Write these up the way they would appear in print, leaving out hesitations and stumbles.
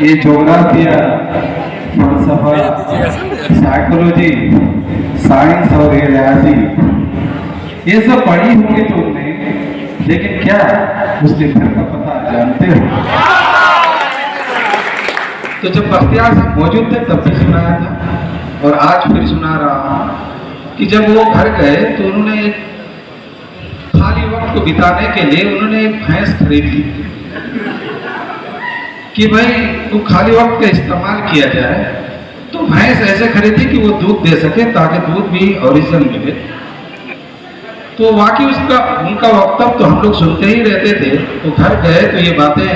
ये जोग्राफिया, फलसफा, psychology, science और ये रियाजी, ये सब पढ़ी होगी तुमने, लेकिन क्या मुस्लिम धर्म का पता जानते हो? तो जब बख्तियार साहब मौजूद थे तब भी सुनाया था और आज फिर सुना रहा हूं कि जब वो घर गए तो उन्होंने एक खाली वक्त को बिताने के लिए उन्होंने एक भैंस खरीदी कि भाई वो खाली वक्त का इस्तेमाल किया जाए। तो भैंस ऐसे खरीदी कि वो दूध दे सके ताकि दूध भी ओरिजिनल मिले। तो वाकई उसका उनका वक्तव्य तो हम लोग सुनते ही रहते थे। तो घर गए तो ये बातें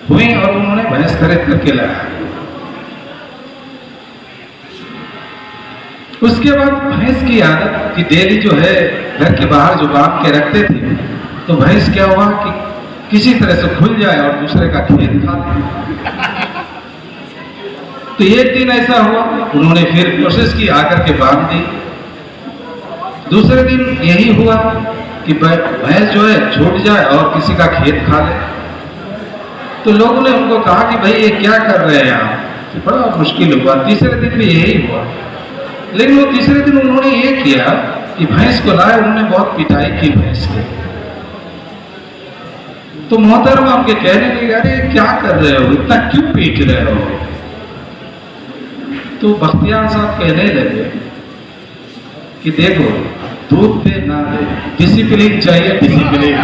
हुई और उन्होंने भैंस खरीद करके लाया। उसके बाद भैंस की आदत कि डेली जो है घर के बाहर जो बांध के रखते थे, तो भैंस क्या हुआ कि किसी तरह से खुल जाए और दूसरे का खेत खा ले। तो एक दिन ऐसा हुआ, उन्होंने फिर कोशिश की आकर के बांध दी। दूसरे दिन यही हुआ कि भैंस जो है छूट जाए और किसी का खेत खा ले। तो लोगों ने उनको कहा कि भाई ये क्या कर रहे हैं आप? तो बड़ा मुश्किल हुआ। तीसरे दिन भी यही हुआ, लेकिन वो तीसरे दिन उन्होंने ये किया कि भैंस को लाए, उन्होंने बहुत पिटाई की भैंस की। तो मोहतरमा उनके कहने लगे, अरे क्या कर रहे हो, इतना क्यों पीट रहे हो? तो बख्तियार साहब कहने लगे कि देखो, दूध दे ना दे, डिसिप्लिन चाहिए, डिसिप्लिन।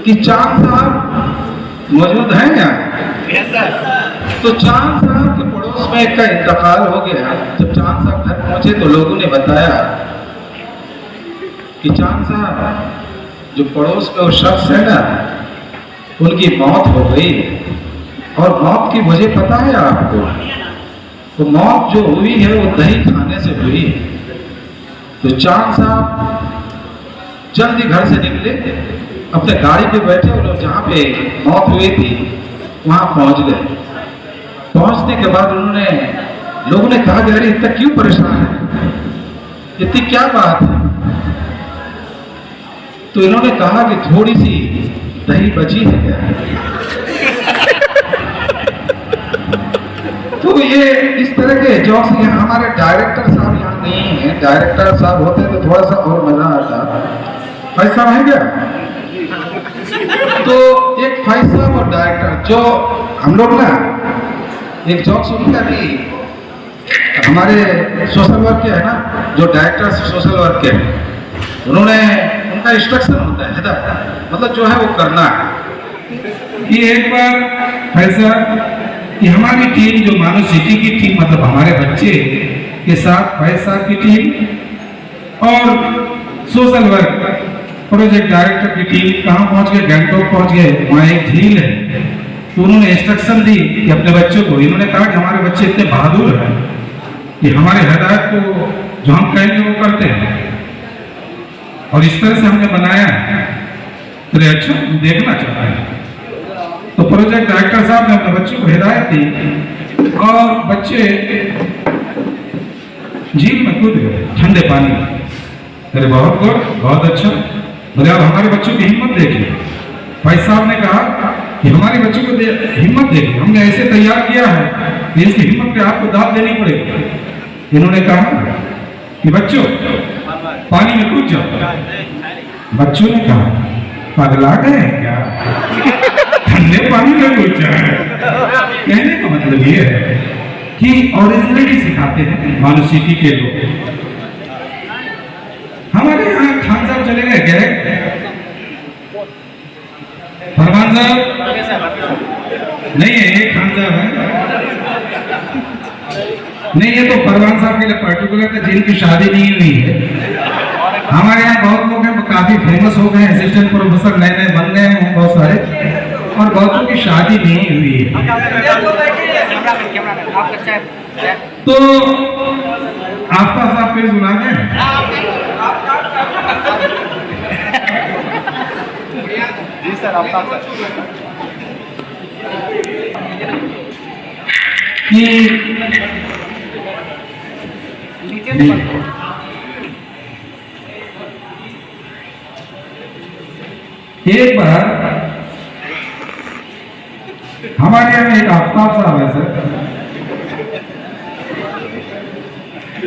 कि चांद साहब मौजूद हैं यहाँ? तो चांद साहब के पड़ोस में एक का इंतकाल हो गया। जब चांद साहब घर पहुंचे तो लोगों ने बताया कि चांद साहब जो पड़ोस में वो शख्स है ना, उनकी मौत हो गई। और मौत की वजह पता है आपको? वो मौत जो हुई है वो दही खाने से हुई है। तो चांद साहब जल्दी घर से निकले, अपने गाड़ी पे बैठे और जहाँ पे मौत हुई थी वहां पहुंच गए। पहुंचने के बाद उन्होंने लोगों ने कहा कि अरे इतना क्यों परेशान है, इतनी क्या बात है? तो इन्होंने कहा कि थोड़ी सी दही बची है क्या? तो ये इस तरह के जोक्स यहाँ हमारे डायरेक्टर साहब यहाँ नहीं है। डायरेक्टर साहब होते तो थोड़ा सा और मजा आता। भाई साहब है क्या? तो एक भाई साहब और डायरेक्टर, जो हम लोग ना एक जोक सुनता थी, हमारे सोशल वर्क के है ना, जो डायरेक्टर सोशल वर्क के, उन्होंने उनका इंस्ट्रक्शन होता है हिदायत, मतलब जो है वो करना है। कि एक बार ऐसा कि हमारी टीम जो मानो सिटी की टीम, मतलब हमारे बच्चे के साथ भाई साहब की टीम और सोशल वर्क प्रोजेक्ट डायरेक्टर की टीम कहाँ पहुंच गए? गैंगटॉक पहुंच गए। वहाँ एक झील है। तो उन्होंने इंस्ट्रक्शन दी कि अपने बच्चों को, इन्होंने कहा कि हमारे बच्चे इतने बहादुर हैं कि हमारे हिदायत को जो हम कहेंगे वो करते हैं और इस तरह से हमने बनाया है, तो अच्छा देखना चाहते हैं। तो प्रोजेक्ट डायरेक्टर साहब ने अपने बच्चों को हिदायत दी और बच्चे झील में कूद गए ठंडे पानी में। अरे बहुत गुड, बहुत अच्छा। बोले आप हमारे बच्चों की हिम्मत देखिए। भाई साहब ने कहा कि हमारे बच्चों को हिम्मत देखिए, हमने ऐसे तैयार किया है कि इसकी हिम्मत पे आपको दाद देनी पड़ेगी। इन्होंने कहा कि बच्चों पानी में कूद जाओ। बच्चों ने कहा पगला गए क्या, ठंडे पानी में कूद जाए? कहने का मतलब ये है कि ओरिजिनलिटी सिखाते हैं मानसिटी के लोग। हमारे यहाँ खान साहब चले गए, गए फरमान साहब नहीं है, ये खान साहब है नहीं, ये तो फरमान साहब के लिए पर्टिकुलर था जिनकी शादी नहीं हुई है। हमारे यहाँ बहुत लोग हैं काफी फेमस हो गए, असिस्टेंट प्रोफेसर नए नए बन गए हैं बहुत सारे, और बहुतों की शादी नहीं हुई है। तो आफ्ताब साहब फिर सुना दें। जी सर, आफ्ताब सर एक बार हमारे यहाँ एक आफ्ताब साहब है सर,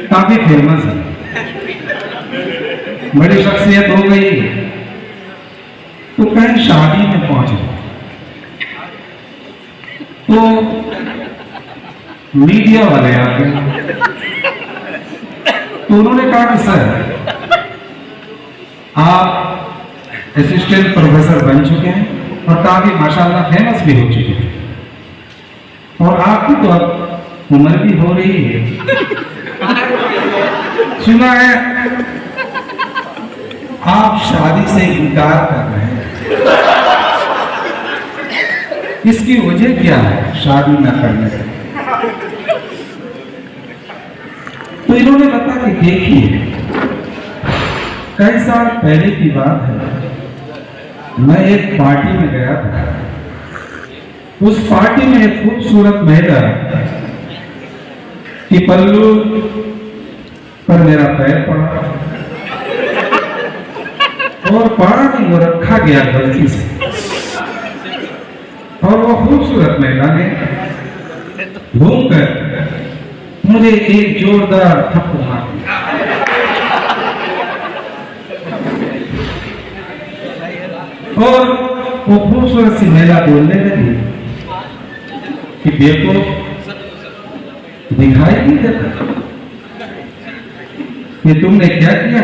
काफी फेमस है, बड़ी शख्सियत हो गई। तो कहीं शादी में पहुंचे तो मीडिया वाले आ गए। तो उन्होंने कहा कि सर आप असिस्टेंट प्रोफेसर बन चुके हैं और काफी माशाल्लाह फेमस भी हो चुके हैं, और आपकी तो अब उम्र भी हो रही है। सुना है आप शादी से इनकार कर रहे हैं, इसकी वजह क्या है शादी न करने की? तो इन्होंने बताया कि देखिए, कई साल पहले की बात है, मैं एक पार्टी में गया था। उस पार्टी में एक खूबसूरत महिला की पल्लू पर मेरा पैर पड़ा और पड़ा नहीं, वो रखा गया गलती से, और वो खूबसूरत महिला ने घूमकर मुझे एक जोरदार थप्पड़ मार दिया। और वो खूबसूरत सी महिला बोलने लगी कि देखो दिखाई नहीं देता कि तुमने क्या किया।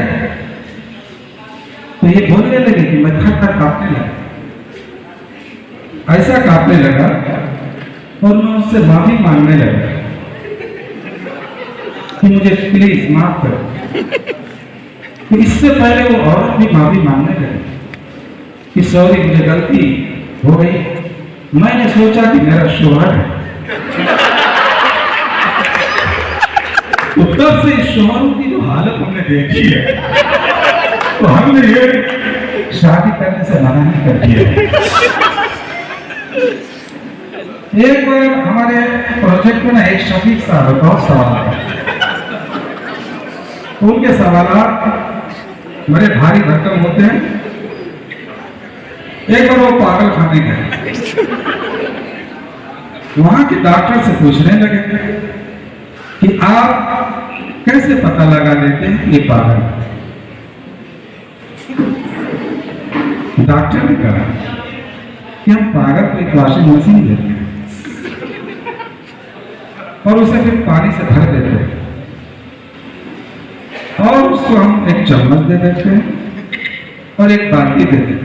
तो ये बोलने लगे कि मैं थर थर कांपने लगा, ऐसा कांपने लगा, और मैं उससे माफी मांगने लगा कि मुझे प्लीज माफ करो। तो इससे पहले वो औरत भी माफी मांगने लगी कि सॉरी मुझे गलती हो गई, मैंने सोचा कि मेरा शोहर है। तो तब से इस शोहर की जो हालत हमने देखी है, तो हमने ये शादी करने से मना नहीं कर दिया। एक बार हमारे प्रोजेक्ट में ना एक शफीक साहब बहुत सवाल है, उनके सवाल बड़े भारी भरकम होते हैं। एक बार वो पागल खाने गए, वहां के डॉक्टर से पूछने लगे कि आप कैसे पता लगा लेते हैं ये पागल। डॉक्टर ने कहा कि हम पागल को एक वॉशिंग मशीन देते हैं और उसे फिर पानी से भर देते हैं, और उसको हम एक चम्मच दे देते हैं और एक बाल्टी देते हैं,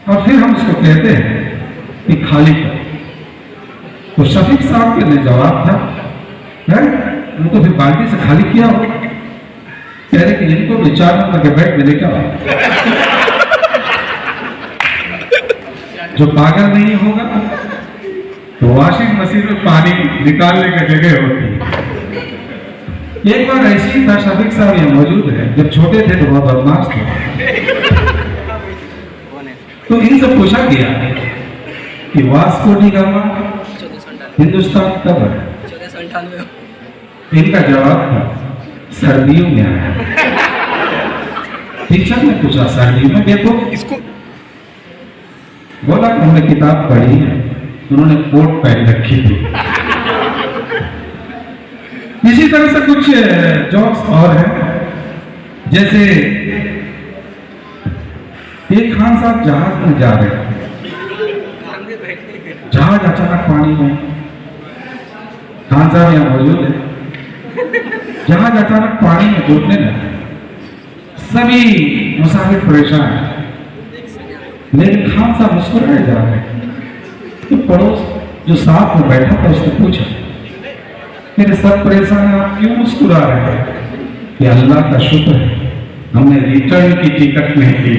और फिर हम उसको कहते हैं कि खाली कर। तो शफीक साहब के लिए जवाब था, वो तो फिर बाल्टी से खाली किया हो। कह रहे कि इनको विचार नंबर के बैठ में लेकर आओ। जो पागल नहीं होगा तो वॉशिंग मशीन में पानी निकालने की जगह होती है। एक बार ऐसी ही था, शफीक साहब यहाँ मौजूद है, जब छोटे थे तो बहुत बदमाश थे। तो इनसे पूछा गया कि वास्को डी गामा हिंदुस्तान कब है? इनका जवाब था सर्दियों में आया। टीचर ने पूछा सर्दियों में? देखो इसको बोला कि हमने किताब पढ़ी है, उन्होंने कोट पहन रखी थी। इसी तरह से कुछ जॉब्स और हैं, जैसे एक खान साहब जहाज में जा रहे हैं, जहाज अचानक पानी में, खान साहब यहाँ मौजूद है, जहाज अचानक पानी में डूबने लगा। सभी मुसाफिर परेशान हैं, लेकिन खान साहब मुस्कुराए जा रहे हैं। तो पड़ोस जो साथ में बैठा था उसने पूछा, मेरे सब परेशान है, आप क्यों मुस्कुरा रहे हैं? कि अल्लाह का शुक्र है हमने रिटर्न की टिकट नहीं ली।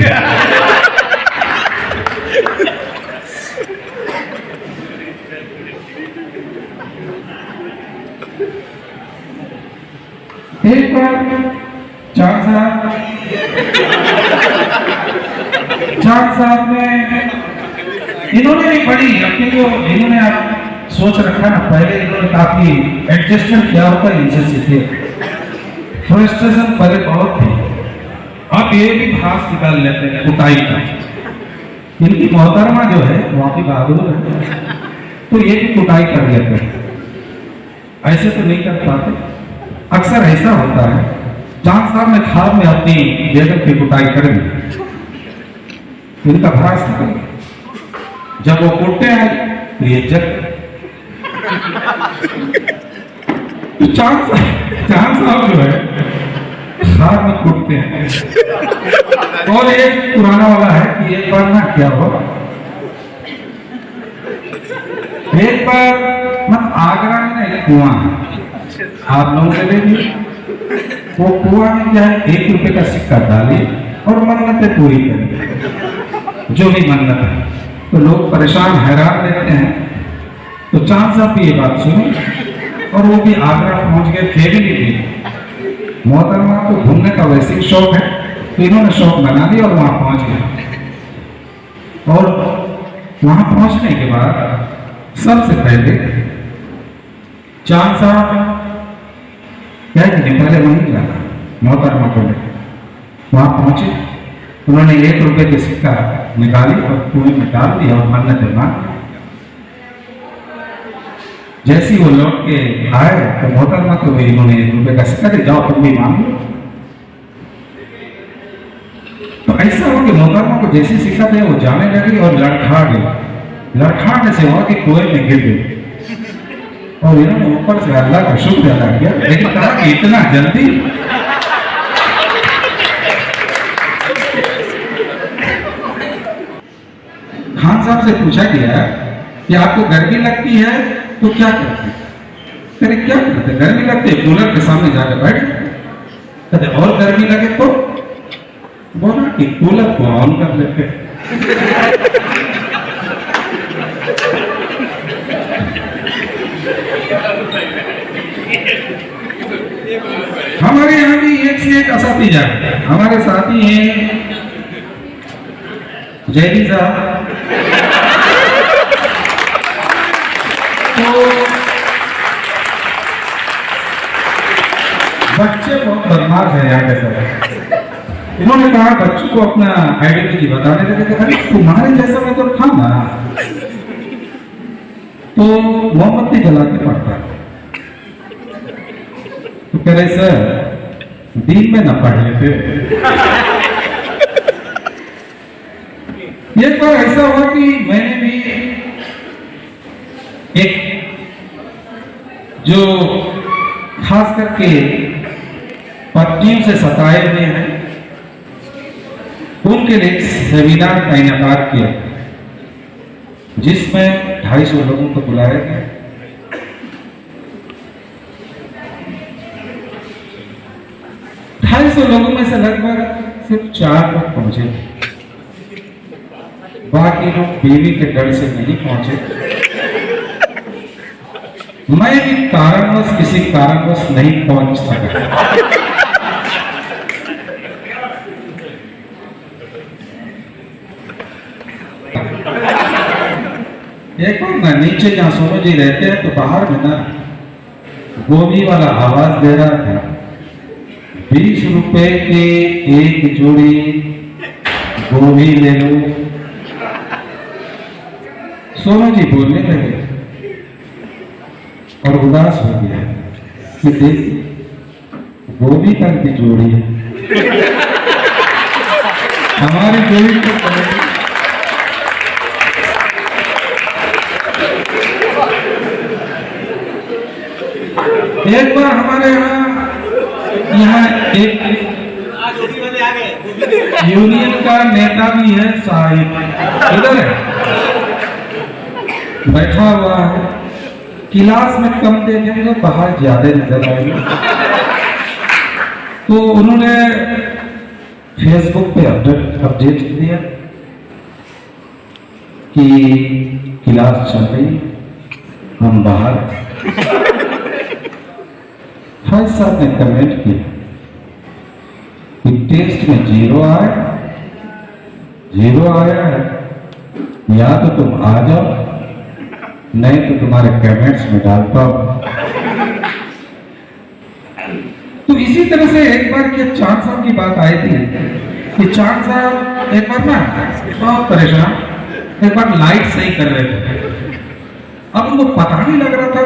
एक बार चार साहब ने इन्होंने भी पढ़ी अपनी, जो इन्होंने आप सोच रखा ना, पहले इन्होंने काफी एडजस्टमेंट किया होता है इनसे सीखे, फ्रस्ट्रेशन पहले बहुत थी, अब ये भी भास निकाल लेते हैं कुटाई का। इनकी मोहतरमा जो है वहाँ की बहादुर है, तो ये भी कुटाई कर लेते हैं। ऐसे तो नहीं कर पाते, अक्सर ऐसा होता है। चांद साहब ने खाब में अपनी बेगम की कुटाई कर ली, इनका भरास था। जब वो कुटते हैं तो ये जग तो चांद साहब जो है खाब में कुटते हैं। और एक पुराना वाला है कि एक बार ना क्या हो, एक बार मत आगरा में ना एक कुआं है, आप लोग चले गए, वो कुआं में क्या है 1 रुपए का सिक्का डाली और मन्नतें पूरी करी, जो भी मन्नत है। तो लोग परेशान हैरान रहते हैं। तो चांद साहब भी ये बात सुनी और वो भी आगरा पहुंच गए। फैमिली भी मोहतरमा को घूमने का वैसे ही शौक है, तो इन्होंने शौक बना दिया और वहां पहुंच गए। और वहां पहुंचने के बाद सबसे पहले चांद साहब क्या करें, पहले वहीं जाना मोहतरमा को लेकर। वहां पहुंचे, उन्होंने 1 रुपए के सिक्का निकाली और कुएं में डाल दिया और मन्नतें मांगी। जैसी वो लौट के आए तो मोहतरमा को भी इन्होंने 1 रुपए का सिक्का दे, जाओ तुम भी मांग लो। तो ऐसा हो कि मोहतरमा को जैसी सिक्का दे वो जाने लगी और लड़खड़ा गई। लड़खड़ाने से हुआ कि कुएं में गिर गई और इन्होंने ऊपर से अल्लाह का शुक्र अदा किया, लेकिन कहा कि इतना जल्दी। खान साहब से पूछा गया कि आपको गर्मी लगती है तो क्या करते? कहते क्या करते? गर्मी लगती है कूलर के सामने जाकर बैठ जाते। कहते और गर्मी लगे तो? बोला कि कूलर को ऑन कर लेते। हमारे यहाँ भी एक से एक असातिजा है। हमारे साथी हैं जयदी साहब, तो बच्चे बहुत बदमाश है यहाँ के सब। इन्होंने कहा बच्चों को अपना आइडेंटिटी बताने लगे, अरे तुम्हारे जैसा मैं तो था ना। तो मोमबत्ती जला के पढ़ता है। तो कह रहे सर दिन में ना पढ़ लेते। एक बार ऐसा हुआ कि मैंने भी एक जो खास करके पत्नियों से सताए हुए हैं उनके लिए सेमिनार का इनेकाद किया, जिसमें 250 लोगों को बुलाया गया। लोगों में से लगभग सिर्फ 4 लोग पहुंचे, बाकी लोग बीवी के डर से नहीं पहुंचे। मैं भी कारणवश किसी कारणवश नहीं पहुंच सका। एक बार ना नीचे जहां सोनू जी रहते हैं तो बाहर में ना गोभी वाला आवाज दे रहा था, 20 रुपए के 1 जोड़ी गोभी ले लो। सोनू जी बोलने लगे और उदास हो गया कि देख गोभी तक की जोड़ी है, हमारी जोड़ी तो पड़ेगी। एक बार हमारे यहाँ एक यूनियन का नेता भी है, साहिब इधर है बैठा हुआ है। क्लास में कम देखेंगे, बाहर ज्यादा नजर आएंगे। तो उन्होंने फेसबुक पे अपडेट दिया कि क्लास चल रही, हम बाहर। फैज साहब ने कमेंट किया कि टेस्ट में 0 आया है, या तो तुम आ जाओ नहीं तो तुम्हारे कमेंट्स में डालता हूं। तो इसी तरह से एक बार क्या चांद साहब की बात आई थी कि चांद साहब एक बार ना बहुत परेशान, एक बार लाइट सही कर रहे थे। अब उनको पता नहीं लग रहा था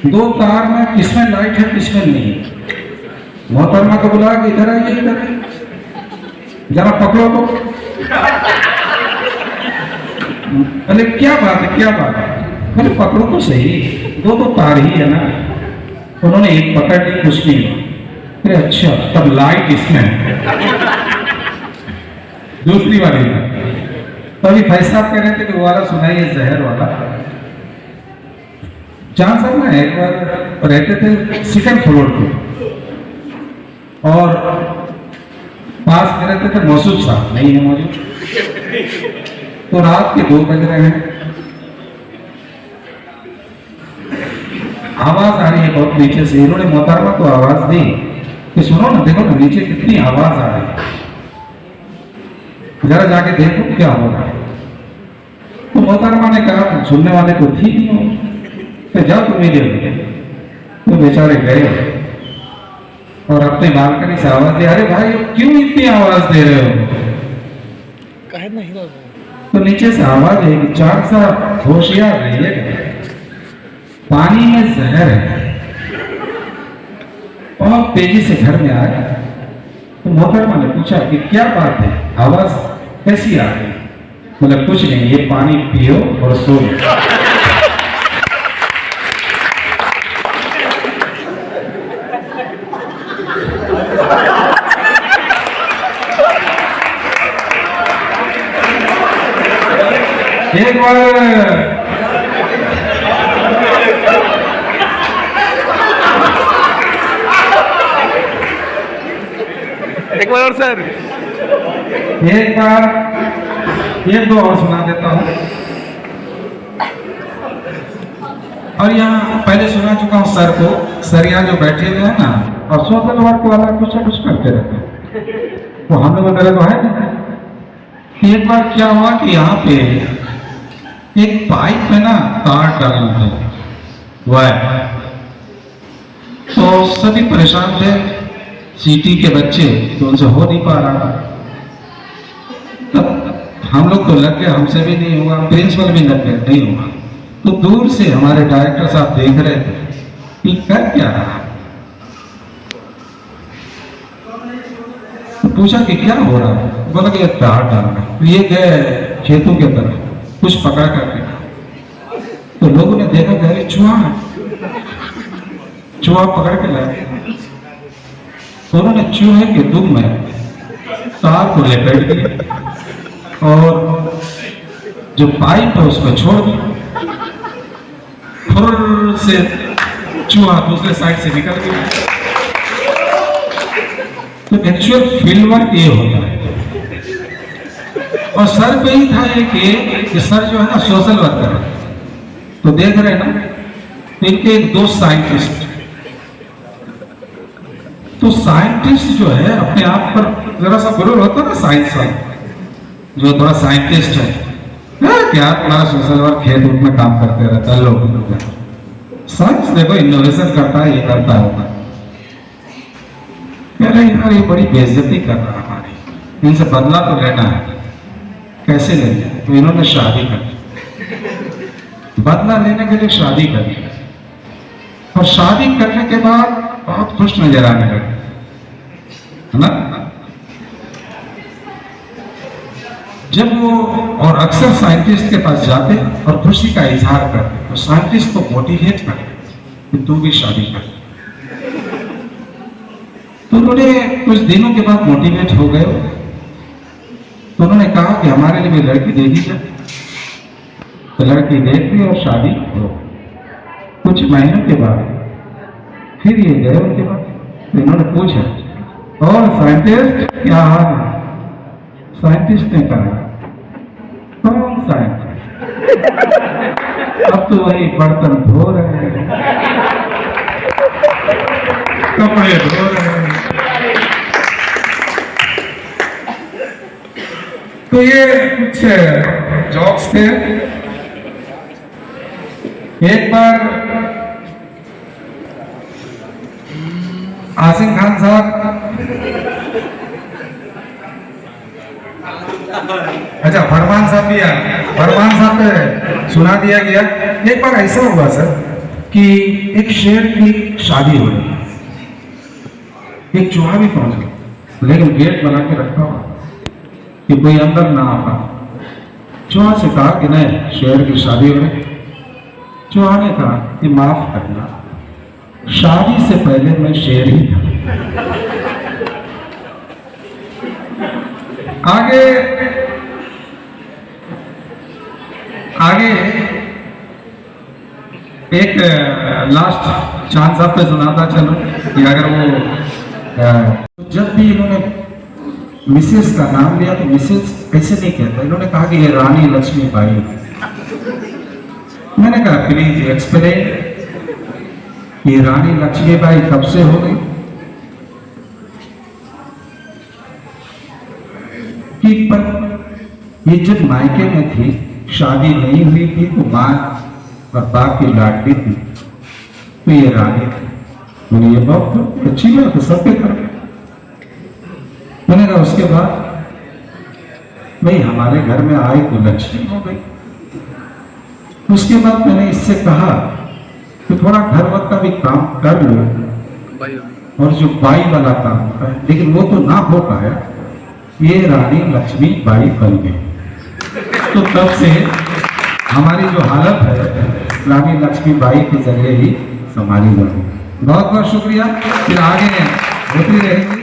दो तार में किसमें लाइट है किसमें नहीं है। मोहतरमा को बुला के इधर आइए, इधर जरा पकड़ो तो। बोले क्या बात है क्या बात है? बोले पकड़ो तो सही, दो तार ही है ना। उन्होंने एक पकड़ ली, कुछ नहीं हुआ। अरे अच्छा, तब लाइट इसमें दूसरी वाली में। तो अभी भाई साहब कह रहे थे कि वो वाला सुनाइए, जहर वाला। चांद साहब ना एक बार रहते थे सेकंड फ्लोर पे, और पास में रहते थे मौसूद साहब, नहीं है मौजूद। तो रात के 2 बज रहे हैं, आवाज आ रही है बहुत नीचे से। इन्होंने मोहतरमा को आवाज दी कि सुनो ना, देखो ना नीचे कितनी आवाज आ रही है, जरा जाके देखो क्या हो रहा है। तो मोहतरमा ने कहा सुनने वाले तो ठीक नहीं हो, तो जाओ तुम ही देखो। तो बेचारे गए और अपने बालकनी से आवाज दी, अरे भाई क्यों इतनी आवाज दे रहे हो? तो नीचे से आवाज है कि चांद साहब होशियार रहिए, पानी में जहर है। बहुत तेजी से घर में आए। तो मोहतरमा ने पूछा कि क्या बात है, आवाज कैसी आ रही? मतलब कुछ नहीं, ये पानी पियो और सो लो। एक बार और सर, एक बार एक दो और सुना देता हूं। और यहाँ पहले सुना चुका हूँ सर को। सर यहाँ जो बैठे हुए हैं ना, और सोशल वर्क वाला कुछ ना कुछ करते रहते हैं। तो हम लोग वगैरह तो है ना। एक बार क्या हुआ कि यहाँ पे एक पाइप में ना तार डालना था, वायर। तो सभी परेशान थे, सिटी के बच्चे, तो उनसे हो नहीं पा रहा। तब हम लोग तो लग गए, हमसे भी नहीं होगा, प्रिंसिपल भी लग गए, नहीं होगा। तो दूर से हमारे डायरेक्टर साहब देख रहे थे कि कर क्या रहा। तो पूछा कि क्या हो रहा है? बोला कि तार डालना। ये गए खेतों के तरफ, कुछ पकड़ करके। तो लोगों ने देखा कि चूहा है, चूहा पकड़ के लाए। तो उन्होंने चूहे के दुम में तार को लपेट दिया और जो पाइप है उसमें छोड़ दिया। फुर्र से चूहा दूसरे साइड से निकल गया। तो एक्चुअल फील्ड वर्क ये होता है। और सर पे ही था ये कि सर जो है ना सोशल वर्कर है। तो देख रहे हैं ना, इनके 2 साइंटिस्ट। तो साइंटिस्ट जो है अपने आप पर जरा सा गुरूर होता है ना, साइंस वाला जो थोड़ा साइंटिस्ट है, क्या तुम्हारा सोशल वर्क खेत उठ में काम करते रहता है। लोग साइंस देखो इनोवेशन करता है, ये करता होगा। कह रहे यार ये बड़ी बेइज्जती कर रहा है हमारी, इनसे बदला तो लेना है, कैसे ले जाए? तो इन्होंने शादी कर ली, बदला लेने के लिए शादी कर ली। और शादी करने के बाद बहुत खुश नजर आने लगे, है ना। जब वो, और अक्सर साइंटिस्ट के पास जाते और खुशी का इजहार करते, तो साइंटिस्ट को मोटिवेट करते कि तू भी शादी कर। तो उन्होंने कुछ दिनों के बाद मोटिवेट हो गए। तो उन्होंने कहा कि हमारे लिए भी लड़की दे दी जाए। तो लड़की देख ली और शादी हो। कुछ महीनों के बाद फिर ये गए उनके पास। तो इन्होंने पूछा और साइंटिस्ट क्या हाल है? साइंटिस्ट ने कहा कौन साइंटिस्ट? अब तो वही बर्तन धो रहे हैं, कपड़े धो रहे हैं। तो ये कुछ जॉक्स थे। एक बार आसिम खान साहब अच्छा, फरमान साहब भी आए। फरमान साहब पे सुना दिया गया। एक बार ऐसा हुआ सर कि एक शेर की शादी हो रही, एक चूहा भी पहुंच गया, लेकिन गेट बना के रखा हुआ कि कोई अंदर ना आ पाए। चूहा से कहा कि नहीं, शेर की शादी हो रही। चूहा ने कहा कि माफ करना, शादी से पहले मैं शेर ही था। आगे आगे एक लास्ट चांद साहब पे सुनाता चलो कि अगर वो जब भी इन्होंने मिसेस का नाम लिया तो मिसेस ऐसे नहीं कहता, इन्होंने कहा कि ये रानी लक्ष्मीबाई। मैंने कहा प्लीज एक्सप्लेन, ये रानी लक्ष्मीबाई कब से हो गई? कि पर ये जब मायके में थी, शादी नहीं हुई थी, तो माँ और बाप की लाडली थी, तो ये रानी थी। मैंने ये बहुत अच्छी बात है, सब पे कर। मैंने कहा उसके बाद भाई हमारे घर में आए तो लक्ष्मी हो गई। उसके बाद मैंने इससे कहा कि थोड़ा घर वक्त का भी काम कर लो, और जो बाई वाला काम होता है, लेकिन वो तो ना हो पाया। ये रानी लक्ष्मी बाई बन गई। तो तब से हमारी जो हालत है रानी लक्ष्मी बाई के जरिए ही संभाली जाती है। बहुत बहुत शुक्रिया। फिर आगे होती रहेगी।